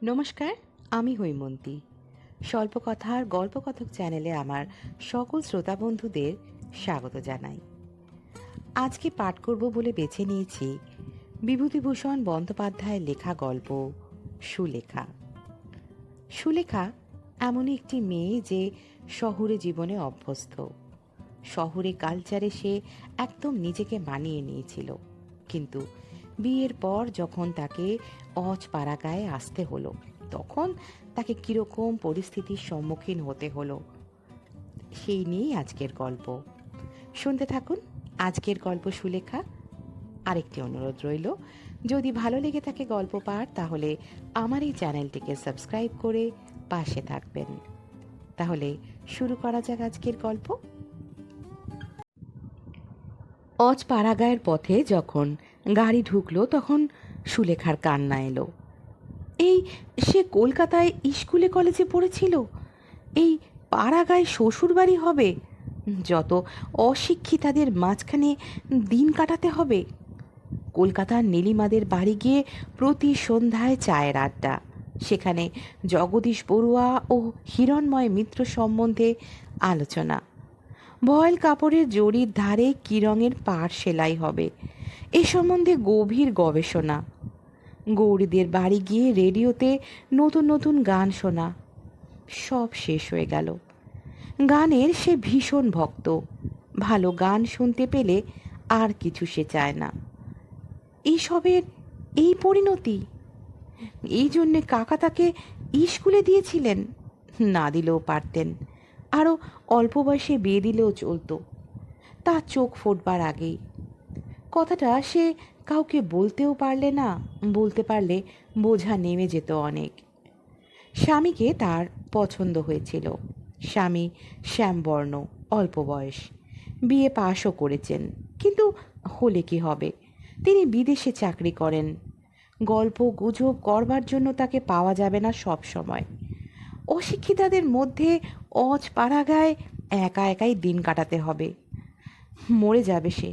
নমস্কার, আমি হৈমন্তী। স্বল্পকথার গল্পকথক চ্যানেলে আমার সকল শ্রোতা বন্ধুদের স্বাগত জানাই। আজকে পাঠ করব বলে বেছে নিয়েছি বিভূতিভূষণ বন্দ্যোপাধ্যায়ের লেখা গল্প সুলেখা। সুলেখা এমনই একটি মেয়ে যে শহুরে জীবনে অভ্যস্ত। শহুরে কালচারে সে একদম নিজেকে মানিয়ে নিয়েছিল, কিন্তু বিয়ের পর যখন তাকে অজপাড়াগাঁয়ে আসতে হলো, তখন তাকে কিরকম পরিস্থিতির সম্মুখীন হতে হলো সেই নিয়েই আজকের গল্প। শুনতে থাকুন আজকের গল্প সুলেখা। আরেকটি অনুরোধ রইল, যদি ভালো লেগে থাকে গল্প পাঠ, তাহলে আমার এই চ্যানেলটিকে সাবস্ক্রাইব করে পাশে থাকবেন। তাহলে শুরু করা যাক আজকের গল্প। অজপাড়াগাঁয়ের পথে যখন গাড়ি ঢুকলো, তখন সুলেখার কান্না এলো। এই সে কলকাতায় স্কুলে কলেজে পড়েছিল, এই পাড়াগাঁয় শ্বশুর বাড়ি হবে, যত অশিক্ষিতাদের মাঝখানে দিন কাটাতে হবে। কলকাতার নীলিমাদের বাড়ি গিয়ে প্রতি সন্ধ্যায় চায়ের আড্ডা, সেখানে জগদীশ বড়ুয়া ও হিরণময় মিত্র সম্বন্ধে আলোচনা। ভয়েল কাপড়ের জরির ধারে কী রঙের পাড় সেলাই হবে এ সম্বন্ধে গভীর গবেষণা। গৌরীদের বাড়ি গিয়ে রেডিওতে নতুন নতুন গান শোনা। সব শেষ হয়ে গেল। গানের সে ভীষণ ভক্ত, ভালো গান শুনতে পেলে আর কিছু সে চায় না। এইসবের এই পরিণতি, এই জন্যে কাকা তাকে স্কুলে দিয়েছিলেন। না দিলেও পারতেন, আরও অল্প বয়সে বিয়ে দিলেও চলতো, তা চোখ ফোটবার আগেই। কথাটা সে কাউকে বলতেও পারলে না, বলতে পারলে বোঝা নেমে যেত অনেক। স্বামীকে তার পছন্দ হয়েছিল। স্বামী শ্যামবর্ণ, অল্প বয়স, বিয়ে পাশও করেছেন, কিন্তু হলে কি হবে, তিনি বিদেশে চাকরি করেন। গল্প গুজব করবার জন্য তাকে পাওয়া যাবে না সব সময়। অশিক্ষিতাদের মধ্যে অজপাড়াগাঁয়ে একা একাই দিন কাটাতে হবে। মরে যাবে সে।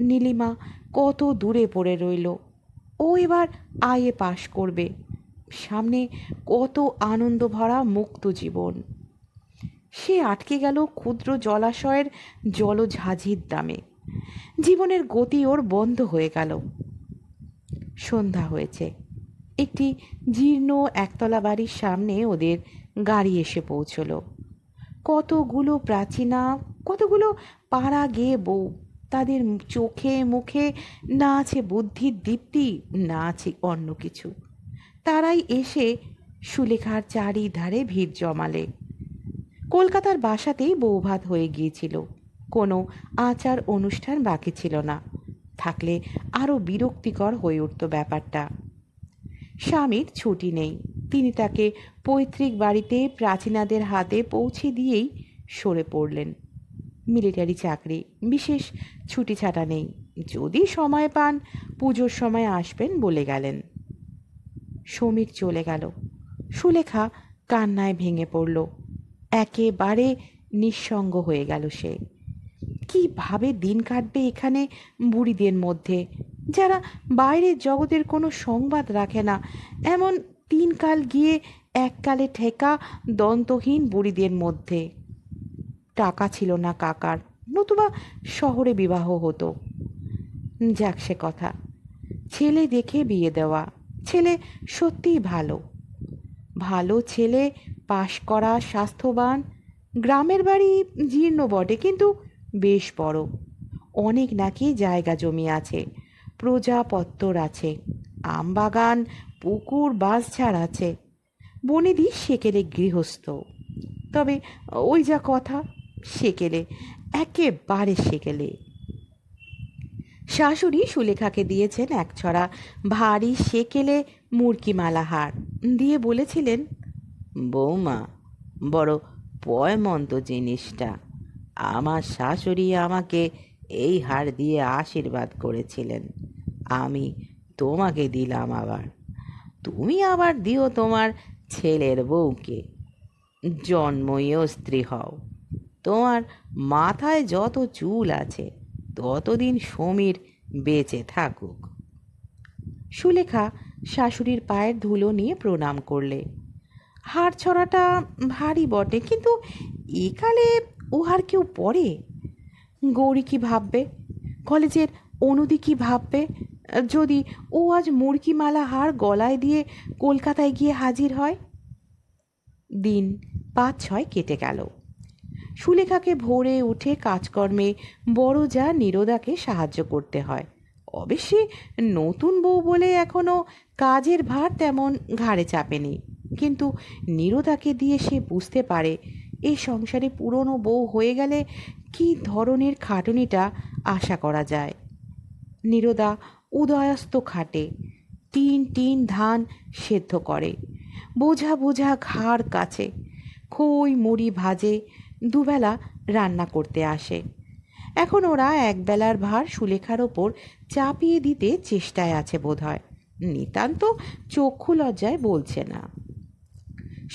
নীলিমা কত দূরে পড়ে রইল। ও এবার আইএ পাশ করবে। সামনে কত আনন্দ ভরা মুক্ত জীবন। সে আটকে গেল ক্ষুদ্র জলাশয়ের জলঝাঁঝির দামে। জীবনের গতি ওর বন্ধ হয়ে গেল। সন্ধ্যা হয়েছে। একটি জীর্ণ একতলা বাড়ির সামনে ওদের গাড়ি এসে পৌঁছল। কতগুলো প্রাচীনা, কতগুলো পাড়া গেয়ে বউ, তাদের চোখে মুখে না আছে বুদ্ধির দীপ্তি, না আছে অন্য কিছু। তারাই এসে সুলেখার চারিধারে ভিড় জমালে। কলকাতার বাসাতেই বৌভাত হয়ে গিয়েছিল, কোনো আচার অনুষ্ঠান বাকি ছিল না। থাকলে আরও বিরক্তিকর হয়ে উঠত ব্যাপারটা। স্বামীর ছুটি নেই, তিনি তাকে পৈতৃক বাড়িতে প্রাচীনাদের হাতে পৌঁছে দিয়েই সরে পড়লেন। মিলিটারি চাকরি, বিশেষ ছুটি ছাটা নেই, যদি সময় পান পুজোর সময় আসবেন বলে গেলেন। সমীর চলে গেল। সুলেখা কান্নায় ভেঙে পড়ল। একেবারে নিঃসঙ্গ হয়ে গেল সে। কিভাবে দিন কাটবে এখানে বুড়িদের মধ্যে, যারা বাইরের জগতের কোনো সংবাদ রাখে না, এমন তিনকাল গিয়ে এককালে ঠেকা দন্তহীন বুড়িদের মধ্যে। টাকা ছিল না কাকার, নতুবা শহরে বিবাহ হতো। যাক সে কথা, ছেলে দেখে বিয়ে দেওয়া। ছেলে সত্যিই ভালো, ভালো ছেলে, পাশ করা, স্বাস্থ্যবান। গ্রামের বাড়ি জীর্ণ বটে, কিন্তু বেশ বড়। অনেক নাকি জায়গা জমি আছে, প্রজাপত্তর আছে, আমবাগান, পুকুর, বাঁশঝাড় আছে। বনেদি সেকেলে গৃহস্থ। তবে ওই যা কথা, সেকেলে, একেবারে সেকেলে। শাশুড়ি সুলেখাকে দিয়েছেন এক ছড়া ভারী সেকেলে মুরকিমালা হার, দিয়ে বলেছিলেন, বৌমা, বড় পয়মন্ত জিনিসটা। আমার শাশুড়ি আমাকে এই হার দিয়ে আশীর্বাদ করেছিলেন, আমি তোমাকে দিলাম, আবার তুমি আবার দিও তোমার ছেলের বউকে। জন্মইও স্ত্রী হও। তোমার মাথায় যত চুল আছে ততদিন সমীর বেঁচে থাকুক। সুলেখা শাশুড়ির পায়ের ধুলো নিয়ে প্রণাম করলে। হাড় ছড়াটা ভারী বটে, কিন্তু একালে উহার কেউ পড়ে? গৌরী কি ভাববে? কলেজের অনুদি কি ভাববে যদি ও আজ মুড়কিমালা হার গলায় দিয়ে কলকাতায় গিয়ে হাজির হয়? দিন 5-6 কেটে গেল। সুলেখাকে ভোরে উঠে কাজকর্মে বড় যা নীরদাকে সাহায্য করতে হয়। অবশ্যই নতুন বউ বলে এখনো কাজের ভার তেমন ঘাড়ে চাপেনি, কিন্তু নীরদাকে দিয়ে সে বুঝতে পারে এই সংসারে পুরনো বউ হয়ে গেলে কী ধরনের খাটুনিটা আশা করা যায়। নীরদা উদয়াস্ত খাটে, টিন টিন ধান সেদ্ধ করে, বোঝা বোঝা ঘাড় কাছে, খই মুড়ি ভাজে, দুবেলা রান্না করতে আসে। এখন ওরা একবেলার ভার সুলেখার ওপর চাপিয়ে দিতে চেষ্টায় আছে বোধহয়। নিতান্ত চক্ষু লজ্জায় বলছে না।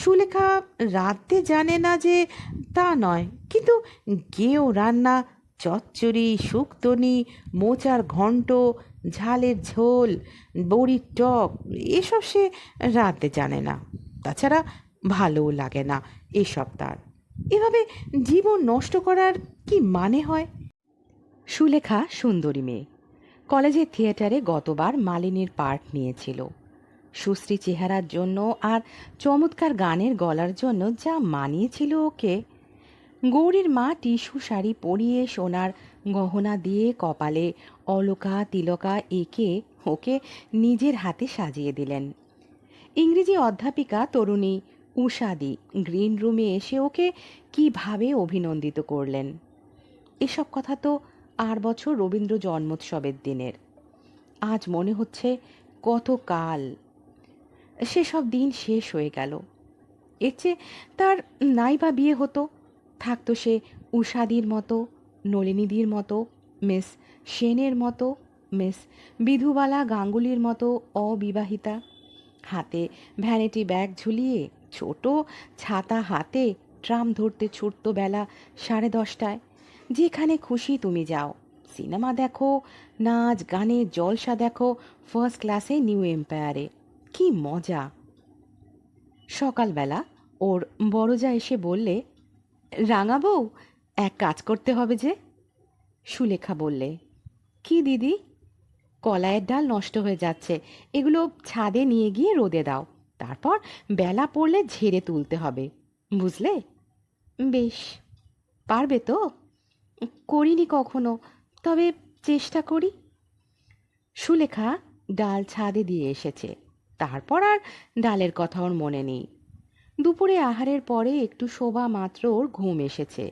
সুলেখা রাঁধতে জানে না যে তা নয়, কিন্তু গেঁয়ো রান্না, চচ্চড়ি, শুক্তনি, মোচার ঘণ্ট, ঝালের ঝোল, বড়ির টক, এসব সে রাঁধতে জানে না। তাছাড়া ভালোও লাগে না এসব তার। এভাবে জীবন নষ্ট করার কি মানে হয়? সুলেখা সুন্দরী মেয়ে, কলেজের থিয়েটারে গতবার মালিনীর পার্ট নিয়েছিল। সুশ্রী চেহারার জন্য আর চমৎকার গানের গলার জন্য যা মানিয়েছিল ওকে। গৌরীর মা টিস্যু শাড়ি পরিয়ে সোনার গহনা দিয়ে কপালে অলকা তিলকা এঁকে ওকে নিজের হাতে সাজিয়ে দিলেন। ইংরেজি অধ্যাপিকা তরুণী উষাদি গ্রিন রুমে এসে ওকে কিভাবে অভিনন্দিত করলেন। এসব কথা তো 8 বছর রবীন্দ্র জন্মোৎসবের দিনের। আজ মনে হচ্ছে কত কাল সেসব দিন শেষ হয়ে গেল। এর চেয়ে তার নাই বা বিয়ে হতো, থাকতো সে উষাদির মতো, নলিনীদির মতো, মিস সেনের মতো, মিস বিধুবালা গাঙ্গুলির মতো অবিবাহিতা, হাতে ভ্যানিটি ব্যাগ ঝুলিয়ে, ছোট ছাতা হাতে ট্রাম ধরতে ছুটত বেলা 10:30টায়। যেখানে খুশি তুমি যাও, সিনেমা দেখো, নাচ গানে জলসা দেখো, ফার্স্ট ক্লাসে নিউ এম্পায়ারে। কি মজা! সকালবেলা ওর বড়জা এসে বললে, রাঙা বউ, এক কাজ করতে হবে যে। সুলেখা বললে, কি দিদি? কলাইয়ের ডাল নষ্ট হয়ে যাচ্ছে, এগুলো ছাদে নিয়ে গিয়ে রোদে দাও, তারপর বেলা পড়লে ঝেড়ে তুলতে হবে, বুঝলে? বেশ। পারবে তো? করিনি কখনো, তবে চেষ্টা করি। সুলেখা ডাল ছাদে দিয়ে এসেছে, তারপর আর ডালের কথা ওর মনে নেই। দুপুরে আহারের পরে একটু শোভা মাত্র ওর ঘুম এসেছে।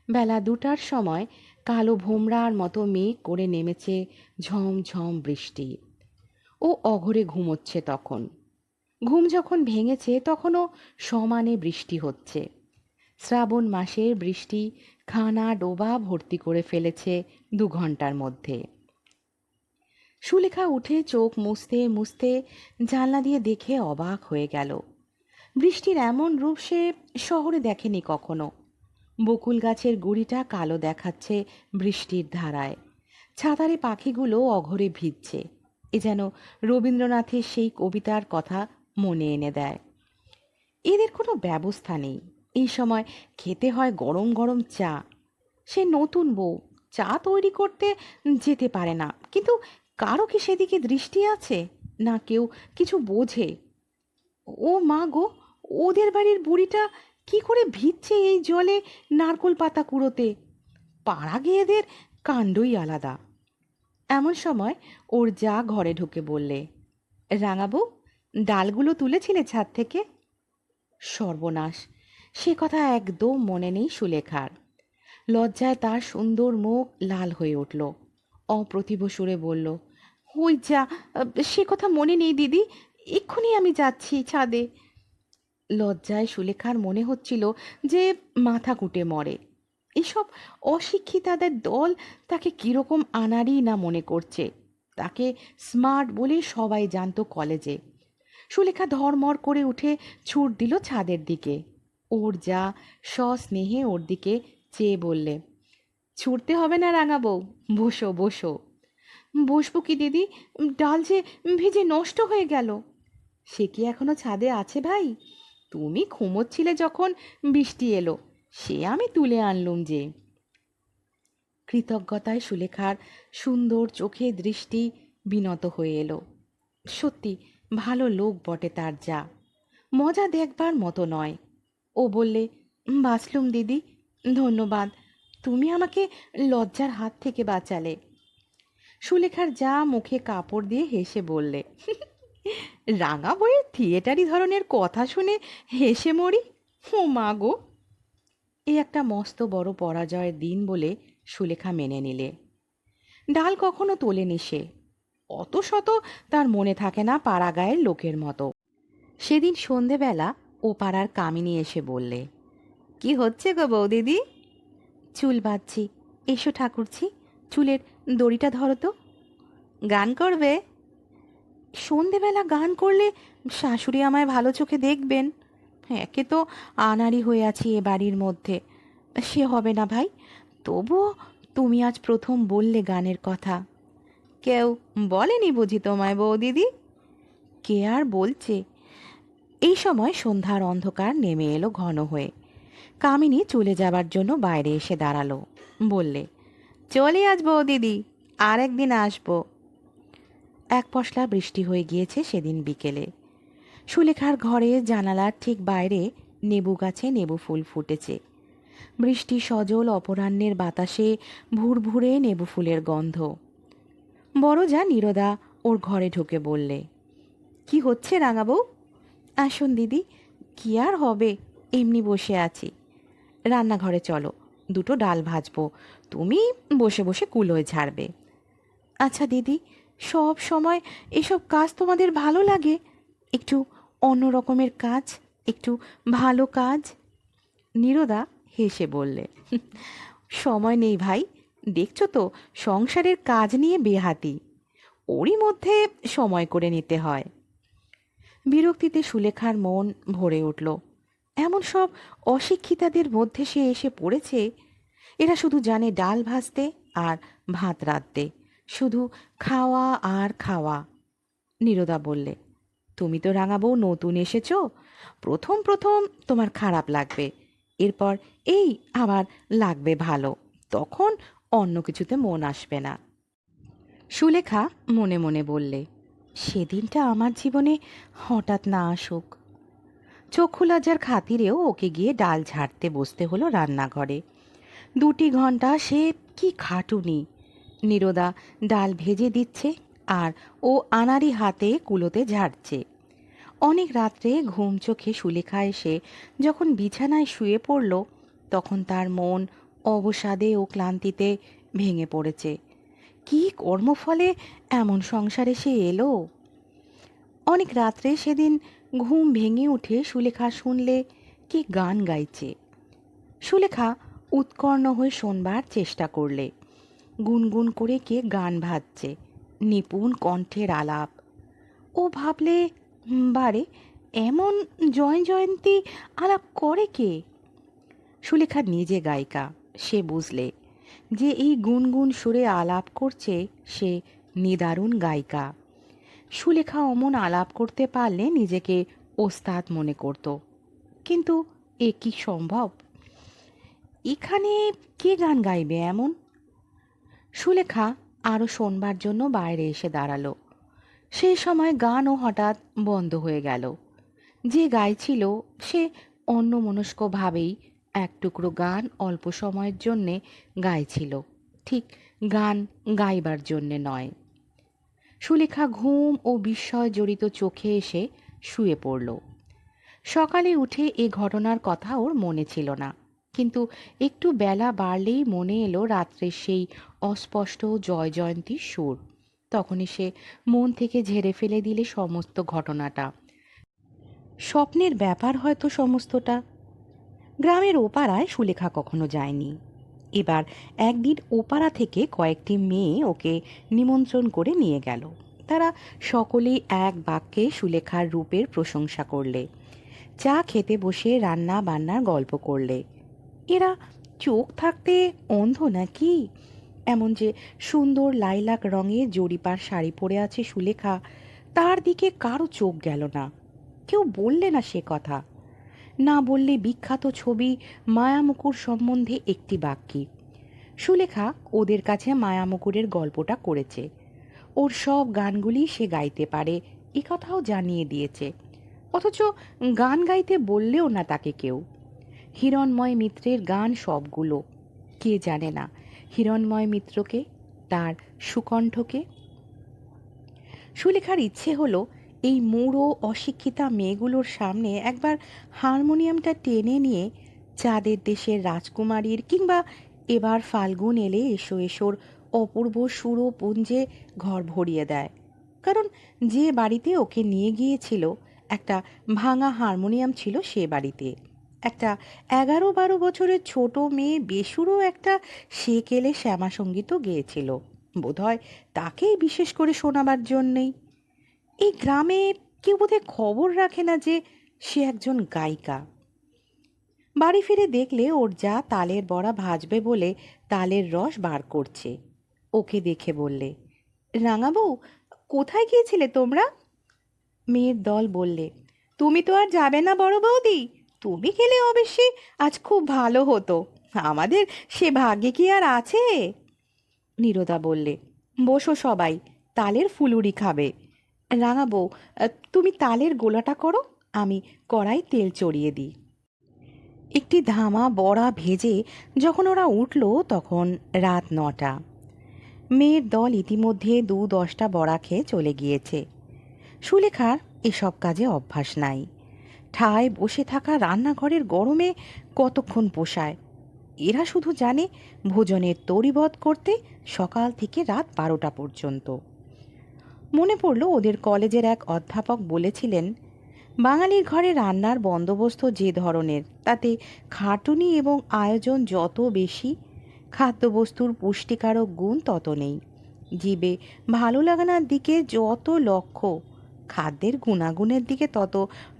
বেলা 2টার সময় কালো ভোমরার মতো মেঘ করে নেমেছে ঝমঝম বৃষ্টি। ও অঘরে ঘুমোচ্ছে তখন। ঘুম যখন ভেঙেছে তখনও সমানে বৃষ্টি হচ্ছে। শ্রাবণ মাসের বৃষ্টি খানা ডোবা ভর্তি করে ফেলেছে 2 ঘন্টার মধ্যে। সুলেখা উঠে চোখ মুছতে মুছতে জানলা দিয়ে দেখে অবাক হয়ে গেল। বৃষ্টির এমন রূপ সে শহরে দেখেনি কখনো। বকুল গাছের গুড়িটা কালো দেখাচ্ছে বৃষ্টির ধারায়, ছাতারে পাখিগুলো অঘরে ভিজছে। এ যেন রবীন্দ্রনাথের সেই কবিতার কথা মনে এনে দেয়। এদের কোনো ব্যবস্থা নেই, এই সময় খেতে হয় গরম গরম চা। সে নতুন বউ, চা তৈরি করতে যেতে পারে না, কিন্তু কারো কি সেদিকে দৃষ্টি আছে? না কেউ কিছু বোঝে? ও মা গো, ওদের বাড়ির বুড়িটা কি করে ভিজছে এই জলে নারকোল পাতা কুড়োতে! পাড়া গেয়েদের কাণ্ডই আলাদা। এমন সময় ওর যা ঘরে ঢুকে বললে, রাঙাবু, ডালগুলো তুলেছিলে ছাদ থেকে? সর্বনাশ, সে কথা একদম মনে নেই সুলেখার। লজ্জায় তার সুন্দর মুখ লাল হয়ে উঠল। অপ্রতিভ সুরে বলল, ওই যা, সে কথা মনে নেই দিদি, এক্ষুনি আমি যাচ্ছি ছাদে। লজ্জায় সুলেখার মনে হচ্ছিল যে মাথা কুটে মরে। এসব অশিক্ষিতাদের দল তাকে কীরকম আনাড়ি না মনে করছে। তাকে স্মার্ট বলে সবাই জানতো কলেজে। সুলেখা ধর্মর করে উঠে ছুট দিল ছাদের দিকে। ওর যা সস্নেহে ওর দিকে চেয়ে বললে, ছুটতে হবে না রাঙা বউ, বসো বসো। বসবো কি দিদি? ডাল যে ভিজে নষ্ট হয়ে গেল। সে কি এখনো ছাদে আছে ভাই? তুমি ঘুমোচ্ছিলে যখন বৃষ্টি এলো, সে আমি তুলে আনলুম যে। কৃতজ্ঞতায় সুলেখার সুন্দর চোখে দৃষ্টি বিনত হয়ে এলো। সত্যি ভালো লোক বটে তার যা, মজা দেখবার মতো নয়। ও বললে, বাঁচলুম দিদি, ধন্যবাদ, তুমি আমাকে লজ্জার হাত থেকে বাঁচালে। সুলেখার যা মুখে কাপড় দিয়ে হেসে বললে, রাঙা বইয়ের থিয়েটারি ধরনের কথা শুনে হেসে মরি। ও মা গো! এই একটা মস্ত বড় পরাজয়ের দিন বলে সুলেখা মেনে নিলে। ডাল কখনো তোলেনি সে, অত শত তার মনে থাকে না পাড়াগাঁয়ের লোকের মতো। সেদিন সন্ধেবেলা ও পাড়ার কামিনী এসে বললে, কি হচ্ছে গো বৌদিদি? চুল বাঁধছি। এসো ঠাকুরছি, চুলের দড়িটা ধরো তো। গান করবে? সন্ধেবেলা গান করলে শাশুড়ি আমায় ভালো চোখে দেখবেন। একে তো আনাড়ি হয়ে আছি এ বাড়ির মধ্যে, সে হবে না ভাই। তবুও তুমি আজ প্রথম বললে গানের কথা। কেউ বলেনি বুঝি তোমায় বৌদিদি? কে আর বলছে। এই সময় সন্ধ্যার অন্ধকার নেমে এলো ঘন হয়ে। কামিনী চলে যাবার জন্য বাইরে এসে দাঁড়ালো। বললে, চলে আজ বৌদিদি, আর একদিন আসবো। এক পশলা বৃষ্টি হয়ে গিয়েছে সেদিন বিকেলে। সুলেখার ঘরে জানালার ঠিক বাইরে নেবু গাছে নেবু ফুল ফুটেছে। বৃষ্টি সজল অপরাহ্নের বাতাসে ভুরভুরে নেবু ফুলের গন্ধ। বড় যা নীরদা ওর ঘরে ঢুকে বললে, কি হচ্ছে রাঙাবউ? আসুন দিদি। কি আর হবে, এমনি বসে আছি। রান্নাঘরে চলো, দুটো ডাল ভাজবো, তুমি বসে বসে কুলোয় ঝাড়বে। আচ্ছা দিদি, সব সময় এসব কাজ তোমাদের ভালো লাগে? একটু অন্য রকমের কাজ, একটু ভালো কাজ। নীরদা হেসে বললে, সময় নেই ভাই, দেখছো তো সংসারের কাজ নিয়ে বেহাতি, ওরই মধ্যে সময় করে নিতে হয়। বিরক্তিতে সুলেখার মন ভরে উঠল। এমন সব অশিক্ষিতাদের মধ্যে সে এসে পড়েছে। এরা শুধু জানে ডাল ভাজতে আর ভাত রাঁধতে, শুধু খাওয়া আর খাওয়া। নীরদা বললে, তুমি তো রাঙাবউ নতুন এসেছো, প্রথম প্রথম তোমার খারাপ লাগবে, এরপর এই আবার লাগবে ভালো, তখন অন্য কিছুতে মন আসবে না। সুলেখা মনে মনে বললে, সেদিনটা আমার জীবনে হঠাৎ না আসুক। চক্ষু লজ্জার খাতিরেও ওকে গিয়ে ডাল ঝাড়তে বসতে হলো রান্নাঘরে। 2 ঘন্টা সে কি খাটুনি। নীরদা ডাল ভেজে দিচ্ছে আর ও আনাড়ি হাতে কুলোতে ঝাড়ছে। অনেক রাত্রে ঘুম চোখে সুলেখা এসে যখন বিছানায় শুয়ে পড়ল, তখন তার মন অবসাদে ও ক্লান্তিতে ভেঙে পড়েছে। কি কর্মফলে এমন সংসারে সে এলো? অনেক রাত্রে সেদিন ঘুম ভেঙে উঠে সুলেখা শুনলে কে গান গাইছে। সুলেখা উৎকর্ণ হয়ে শোনবার চেষ্টা করলে। গুনগুন করে কে গান ভাজছে, নিপুণ কণ্ঠের আলাপ। ও ভাবলে, বারে, এমন জয়ন্তী আলাপ করে কে? সুলেখা নিজে গায়িকা, সে বুঝলে যে এই গুনগুন সুরে আলাপ করছে সে নিদারুণ গায়িকা। সুলেখা অমন আলাপ করতে পারলে নিজেকে ওস্তাদ মনে করত, কিন্তু এ কি সম্ভব? এখানে কে গান গাইবে এমন? সুলেখা আরও শোনবার জন্য বাইরে এসে দাঁড়ালো। সেই সময় গানও হঠাৎ বন্ধ হয়ে গেল। যে গাইছিল সে অন্যমনস্কভাবেই এক টুকরো গান অল্প সময়ের জন্যে গাইছিল, ঠিক গান গাইবার জন্যে নয়। সুলেখা ঘুম ও বিস্ময় জড়িত চোখে এসে শুয়ে পড়ল। সকালে উঠে এ ঘটনার কথা ওর মনে ছিল না, কিন্তু একটু বেলা বাড়লেই মনে এলো রাত্রের সেই অস্পষ্ট জয়ন্তীর সুর। তখনই সে মন থেকে ঝেড়ে ফেলে দিলে সমস্ত ঘটনাটা। স্বপ্নের ব্যাপার হয়তো সমস্তটা। গ্রামের ওপাড়ায় সুলেখা কখনো যায়নি। এবার একদিন ওপাড়া থেকে কয়েকটি মেয়ে ওকে নিমন্ত্রণ করে নিয়ে গেল। তারা সকলেই এক বাক্যে সুলেখার রূপের প্রশংসা করলে। চা খেতে বসে রান্না বান্নার গল্প করলে। এরা চোখ থাকতে অন্ধ নাকি? এমন যে সুন্দর লাইলাক রঙের জরিপার শাড়ি পরে আছে সুলেখা, তার দিকে কারো চোখ গেল না। কেউ বললে না সে কথা, না বললে বিখ্যাত ছবি মায়ামুকুর সম্বন্ধে একটি বাক্যে। সুলেখা ওদের কাছে মায়ামুকুরের গল্পটা করেছে, ওর সব গানগুলি সে গাইতে পারে এ কথাও জানিয়ে দিয়েছে। অথচ গান গাইতে বললেও না তাকে কেউ। হিরণময় মিত্রের গান সবগুলো। কে জানে না হিরণময় মিত্রকে, তার সুকণ্ঠকে। সুলেখার ইচ্ছে হলো এই মূঢ় অশিক্ষিতা মেয়েগুলোর সামনে একবার হারমোনিয়ামটা টেনে নিয়ে চাঁদের দেশের রাজকুমারীর কিংবা এবার ফাল্গুন এলে এসো এসোর অপূর্ব সুরপুঞ্জে ঘর ভরিয়ে দেয়। কারণ যে বাড়িতে ওকে নিয়ে গিয়েছিল একটা ভাঙা হারমোনিয়াম ছিল সে বাড়িতে। একটা 11-12 বছরের ছোট মেয়ে বেসুরো একটা সেকেলে শ্যামাসঙ্গীতও গেয়েছিল, বোধহয় তাকেই বিশেষ করে শোনাবার জন্যেই। এই গ্রামে কেউ বোধহয় খবর রাখে না যে সে একজন গায়িকা। বাড়ি ফিরে দেখলে ওর যা তালের বড়া ভাজবে বলে তালের রস বার করছে। ওকে দেখে বললে, রাঙাবউ, কোথায় গিয়েছিলে তোমরা? মেয়ের দল বললে, তুমি তো আর যাবে না বড় বৌদি, তুমি গেলে অবশ্যই আজ খুব ভালো হতো, আমাদের সে ভাগ্যে কি আর আছে? নীরদা বললে, বসো সবাই, তালের ফুলুরি খাবে। রাঙাবউ, তুমি তালের গোলাটা করো, আমি কড়াই তেল চড়িয়ে দিই। একটি ধামা বড়া ভেজে যখন ওরা উঠল তখন রাত 9টা। মেয়ের দল ইতিমধ্যে 2-10টা বড়া খেয়ে চলে গিয়েছে। সুলেখার এসব কাজে অভ্যাস নাই। ঠায় বসে থাকা রান্নাঘরের গরমে কতক্ষণ পোষায়। এরা শুধু জানে ভোজনের তরিবধ করতে সকাল থেকে রাত 12টা পর্যন্ত। মনে পড়ল ওদের কলেজের এক অধ্যাপক বলেছিলেন, বাঙালির ঘরে রান্নার বন্দোবস্ত যে ধরনের, তাতে খাটুনি এবং আয়োজন যত বেশি, খাদ্যবস্তুর পুষ্টিকারক গুণ তত নেই। জিবে ভালো লাগানোর দিকে যত লক্ষ্য, খাদ্যের গুণাগুণের দিকে তত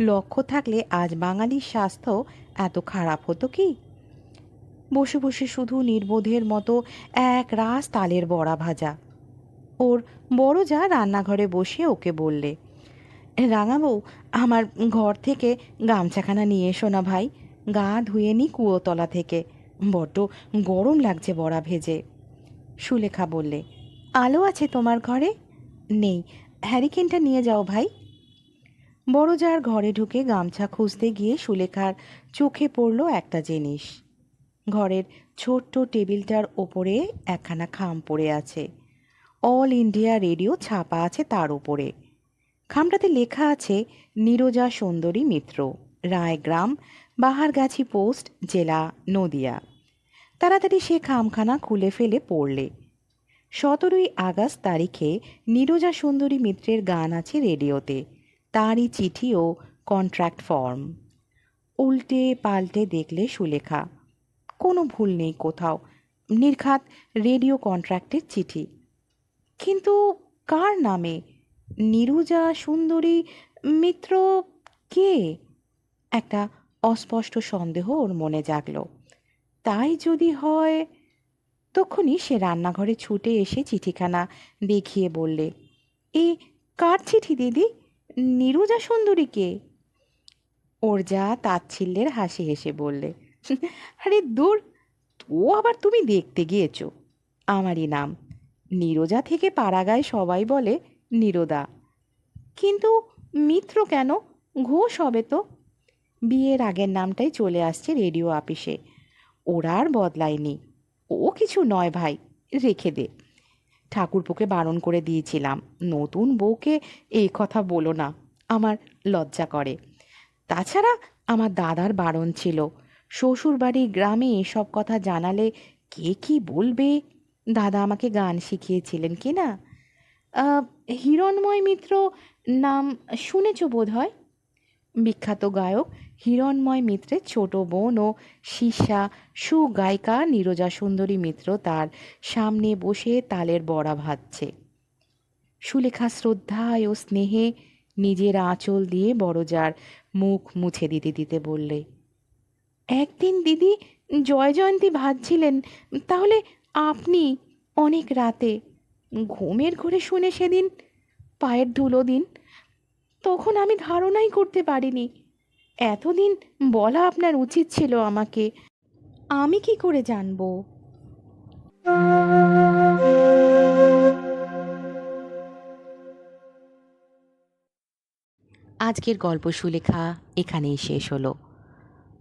লক্ষ্য থাকলে আজ বাঙালির স্বাস্থ্য এত খারাপ হতো কি? বসে বসে শুধু নির্বোধের মতো এক রাস তালের বড়া ভাজা। ওর বড় যা রান্নাঘরে বসে ওকে বললে, রাঙাবউ, আমার ঘর থেকে গামছাখানা নিয়ে এসো না ভাই, গা ধুয়ে নি কুয়োতলা থেকে, বড্ড গরম লাগছে বড়া ভেজে। সুলেখা বললে, আলো আছে তোমার ঘরে? নেই, হ্যারিকেনটা নিয়ে যাও ভাই। বড় যার ঘরে ঢুকে গামছা খুঁজতে গিয়ে সুলেখার চোখে পড়ল একটা জিনিস। ঘরের ছোট্ট টেবিলটার ওপরে একখানা খাম পড়ে আছে, অল ইন্ডিয়া রেডিও ছাপা আছে তার ওপরে। খামটাতে লেখা আছে নীরজা সুন্দরী মিত্র, রায়গ্রাম, বাহারগাছি পোস্ট, জেলা নদিয়া। তাড়াতাড়ি সে খামখানা খুলে ফেলে পড়লে 17ই আগস্ট তারিখে নীরজা সুন্দরী মিত্রের গান আছে রেডিওতে, তারই চিঠি ও কন্ট্রাক্ট ফর্ম। উল্টে পাল্টে দেখলে সুলেখা, কোনো ভুল নেই কোথাও, নির্ঘাত রেডিও কন্ট্রাক্টের চিঠি। কিন্তু কার নামে? নীরজা সুন্দরী মিত্র কে? একটা অস্পষ্ট সন্দেহ ওর মনে জাগল। তাই যদি হয়? তখনই সে রান্নাঘরে ছুটে এসে চিঠিখানা দেখিয়ে বললে, এ কার চিঠি দিদি? নীরজা সুন্দরী কে? ওর যা তাচ্ছিল্যের হাসি হেসে বললে, আরে দূর, তো আবার তুমি দেখতে গিয়েছো? আমারই নাম। নীরজা থেকে পাড়াগায় সবাই বলে নীরদা। কিন্তু মিত্র কেন? ঘোষ হবে তো। বিয়ের আগের নামটাই চলে আসছে রেডিও আপিসে, ওরা আর বদলায়নি। ও কিছু নয় ভাই, রেখে দে। ঠাকুরপোকে বারণ করে দিয়েছিলাম, নতুন বউকে এই কথা বলো না, আমার লজ্জা করে। তাছাড়া আমার দাদার বারণ ছিল, শ্বশুরবাড়ি গ্রামে এসব কথা জানালে কে কি বলবে। দাদা আমাকে গান শিখিয়েছিলেন কি না। হিরণময় মিত্র নাম শুনেছ বোধ হয়? বিখ্যাত গায়ক হিরণময় মিত্রের ছোট বোন ও শিষ্যা সুগায়িকা নীরজা সুন্দরী মিত্র তার সামনে বসে তালের বড়া ভাজছে। সুলেখা শ্রদ্ধায় ও স্নেহে নিজের আঁচল দিয়ে বড়জার মুখ মুছে দিতে দিতে বললে, একদিন দিদি জয় জয়ন্তী ভাজছিলেন, তাহলে আপনি অনেক রাতে ঘুমের ঘোরে শুনে সেদিন পায়ের ধুলো দিন, তখন আমি ধারণাই করতে পারিনি। এতদিন বলা আপনার উচিত ছিল আমাকে। আমি কি করে জানবো? আজকের গল্প সুলেখা এখানেই শেষ হলো।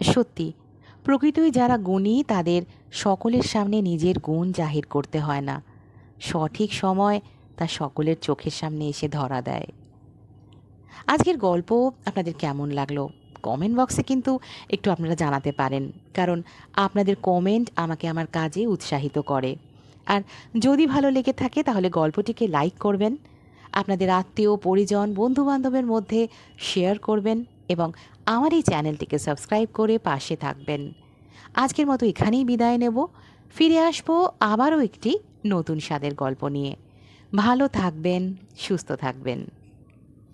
সত্যি, প্রকৃতই যারা গুণী তাদের সকলের সামনে নিজের গুণ জাহির করতে হয় না, সঠিক সময় তা সকলের চোখের সামনে এসে ধরা দেয়। আজকের গল্প আপনাদের কেমন লাগলো কমেন্ট বক্সে কিন্তু একটু আপনারা জানাতে পারেন, কারণ আপনাদের কমেন্ট আমাকে আমার কাজে উৎসাহিত করে। আর যদি ভালো লেগে থাকে তাহলে গল্পটিকে লাইক করবেন, আপনাদের আত্মীয় পরিজন বন্ধুবান্ধবের মধ্যে শেয়ার করবেন এবং আমার এই চ্যানেলটিকে সাবস্ক্রাইব করে পাশে থাকবেন। আজকের মতো এখানেই বিদায় নেব। ফিরে আসবো আবারও একটি নতুন স্বাদের গল্প নিয়ে। ভালো থাকবেন, সুস্থ থাকবেন।